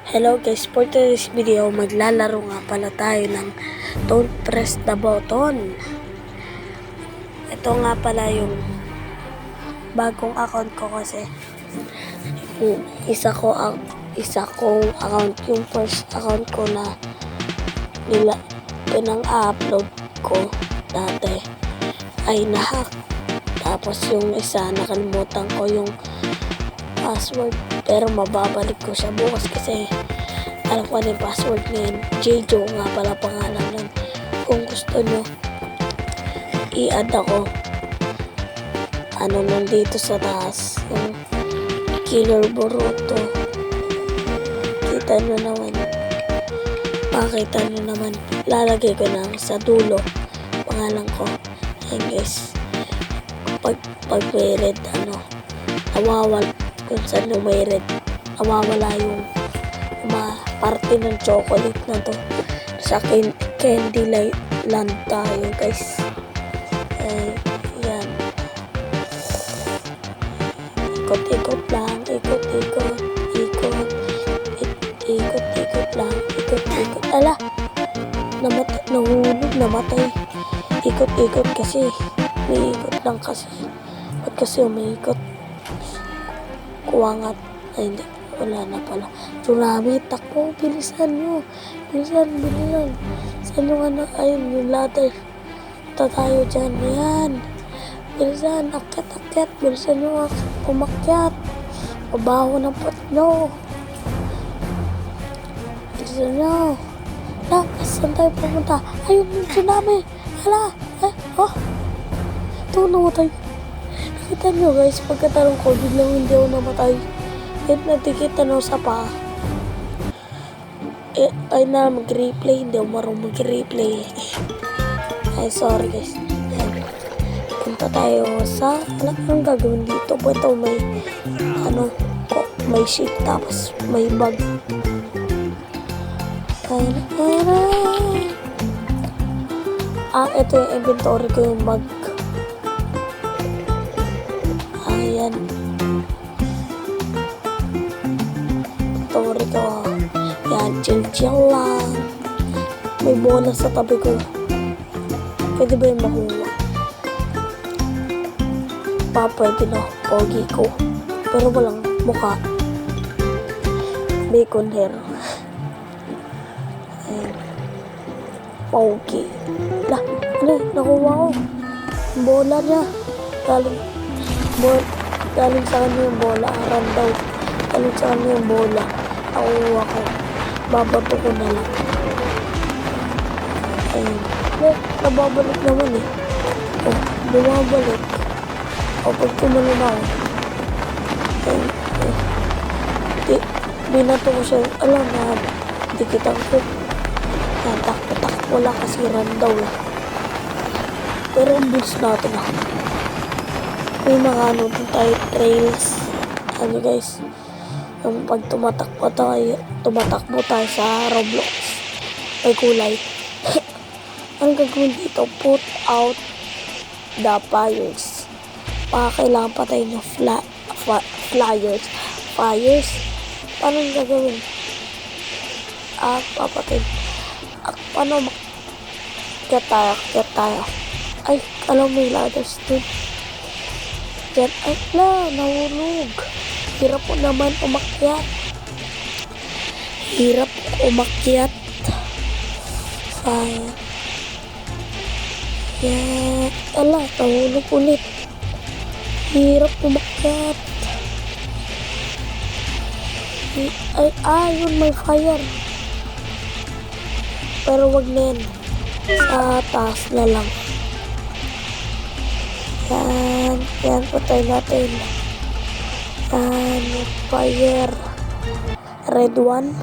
Hello guys, for today's video, maglalaro nga pala tayo ng Don't Press the Button. Ito nga pala yung bagong account ko kasi yung isa kong account, yung first account ko na pinang-upload ko dati ay nahack. Tapos yung isa, nakalimutan ko yung password, pero mababalik ko siya bukas kasi alam ko na yung password ngayon. Jejo nga pala pangalan nun. Kung gusto nyo i-add ako, nandito sa taas yung Killer Boruto, makita nyo naman, lalagay ko lang sa dulo pangalan ko. Ayan guys, pag may red, nawawala kung saan yung may red, nawawala yung parte ng chocolate na to. Sa candy land tayo guys. Yan, ikot-ikot lang, ikot-ikot lang, ikot-ikot. Ala, nahulog, namatay. Ikot-ikot kasi, may ikot lang kasi. Ba't kasi umiikot? Kuwangat. Ay, hindi. Wala na pala. Tsunami, takbo. Bilisan nyo. Bilisan. Saan yung ayun, yung ladder. Punta tayo dyan. Yan. Bilisan. Akyat. Bilisan nyo. Umakyat. Mabaho ng pot nyo. Bilisan nyo. Saan tayo pumunta? Ayun, yung tsunami. Hala. Ito, namatay. Nakita nyo guys, pagkatarong ko, biglang hindi ako namatay. Kahit natikit sa paa. Ay na mag-replay, hindi ako marunong mag-replay. Ay, sorry guys. Ayan. Punta tayo sa, anong gagawin dito? Ito may, may sheet, tapos may bag. Ito yung inventory ko, yung bag. Ayan. Inventory ko. Yan, chill lang. May bola sa tabi ko. Pwede ba yung makuha? Pwede na. Pogi ko. Pero walang mukha. Bacon hair. Ayan. Pogi. Nakuha ko. Bola niya. Galing sa kanya yung bola. Aram daw. Galing sa kanya yung bola. Nakuha ko. Babato ko na lang. Ayun. Nababalik naman eh. Bumabalik. Pag kumano na ako. Ayun. Binato ko siya. Alam na. Dikitan ko. Takbo lang kasi randaw eh. Pero ang bilis natin ako. May mga din tayo trails. Guys, yung pag tumatakbo tayo sa Roblox, may kulay. Ang gagawin dito, put out the fires. Kailangan patayin yung flyers. Paano yung gagawin? Papatayin. Paano Kaya tayo. Ay, alam mo yung ladders dun. Diyan, nahulog. Hirap po naman umakyat. Fire. Yan. Nahulog ulit. Hirap umakyat. Yun, may fire. Pero wag na yan. Sa taas na lang. Yan, patay natin. Fire. Red one.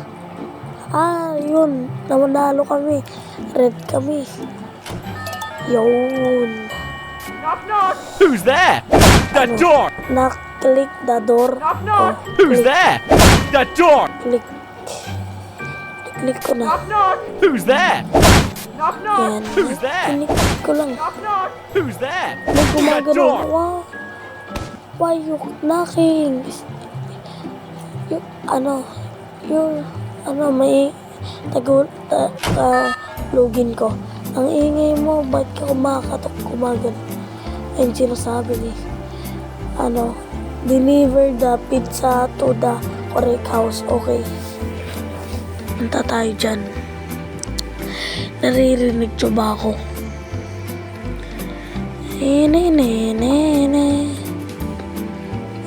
Yun. Namanalo kami. Red kami. Yun. Knock. Who's there? The door. Click the door. Knock. Who's there? The door. Click ko na. Knock. Who's there? Yan. Who's there? Click ko lang. Who's there? May gumagano. Wow. Why you knocking? ano, may lugin ko. Ang ingay mo, ba't ka kumakatok, kumagal? Ayun sinasabi ni, ano, deliver the pizza to the correct house. Okay. Punta tayo dyan. Naririnig nyo ba ako?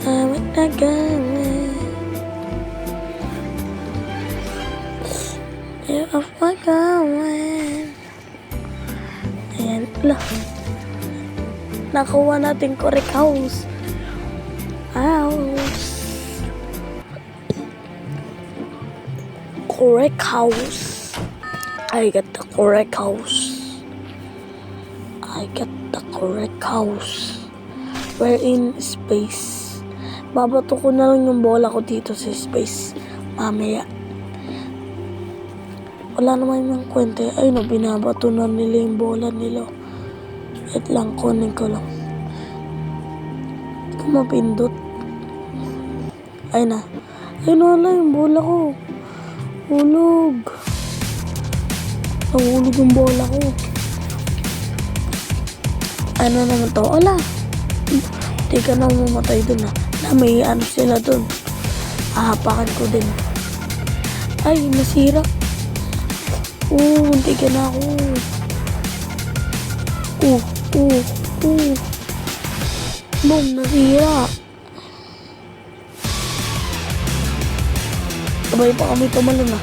Awit na gawin. Of my gawin. Ayan. Nakuha natin correct house. Correct house. I got the correct house. I got the correct house. We're in space. Babato ko na lang yung bola ko dito sa space. Mamaya. Wala naman yung kwenta. Ay no, binabato na nila yung bola nila. Wait lang, kunin ko lang. Hindi ko mapindot. Ay na. Ay wala yung bola ko. Hulog. Nahulog yung bola ko. Ano naman to? Wala. Hindi ka na mamatay dun ha. May ano sila dun. Ahapakan ko din. Ay, nasira. Hindi ka na ako. Boom, nasira. Sabay pa kami tumalon ha.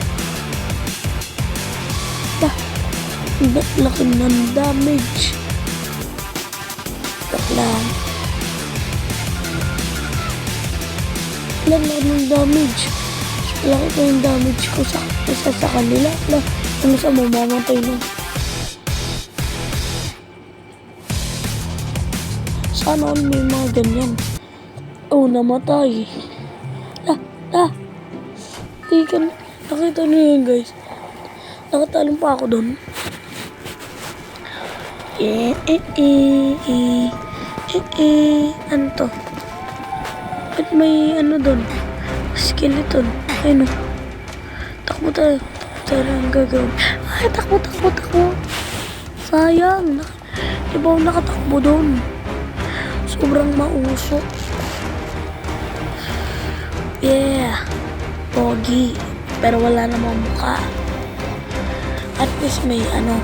Laki ng damage. Lang. Laki ng damage. Laki pa yung damage ko sa kanila. Ano sa mamamatay na. Sana may mga ganyan. Namatay. Nakita niyo yun guys. Nakatalong pa ako dun. Ano to? Ba't may ano dun? Skeleton. Ayun o. Takbo tayo. Tara ang gagawin. Ay, takbo. Sayang. Di ba ako nakatakbo dun? Sobrang mausok. Yeah. Pogi. Pero wala namang mukha. At least may ano.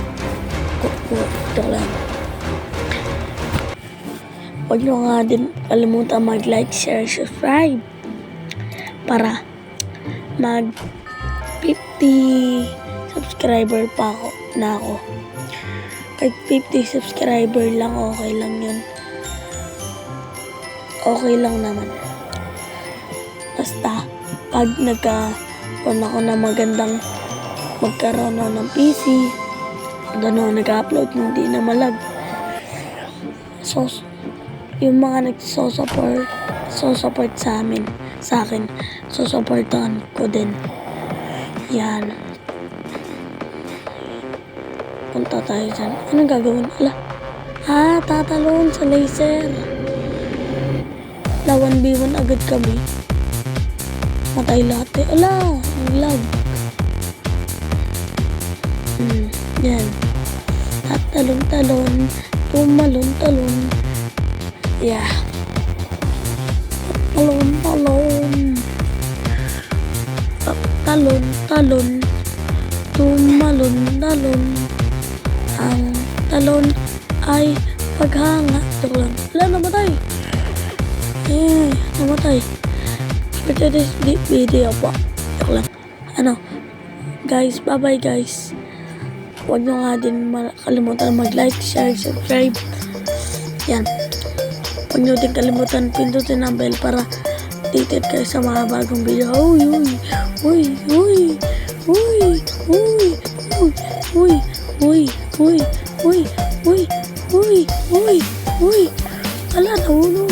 Ito lang. Huwag nyo nga din kalimutan mag-like, share, subscribe para mag 50 subscriber pa ako. Kahit 50 subscriber lang, okay lang yun. Okay lang naman. Basta, pag nagkaroon ako ng magkaroon ako ng PC, doon ako nag-upload, hindi na malag. So, yung mga nagsusupport sa akin, susupportan ko din. Yan. Punta tayo dyan. Anong gagawin? Tatalon sa laser. 1v1 agad kami. Matay lahat eh. Ang lag. Yan. Tatalon-talon. Tumalon-talon. Yeah. Talon-talon. Talon-talon. Tumalon-talon. Ang talon ay paghanga. Ito lang. Namatay. Namatay. For today's video po. Ito lang. Guys, bye-bye guys. Huwag nyo nga din kalimutan mag-like, share, subscribe. Yan. Huwag nyo din kalimutan pindutin ang bell para updated kayo sa mga bagong video. Ala, nahulog.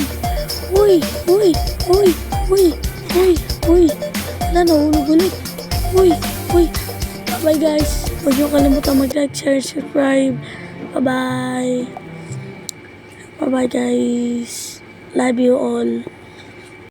Ala, nahulog ulit. Bye guys. Huwag nyo kalimutan mag-like, share, subscribe. Bye-bye. Bye-bye guys. Love you all.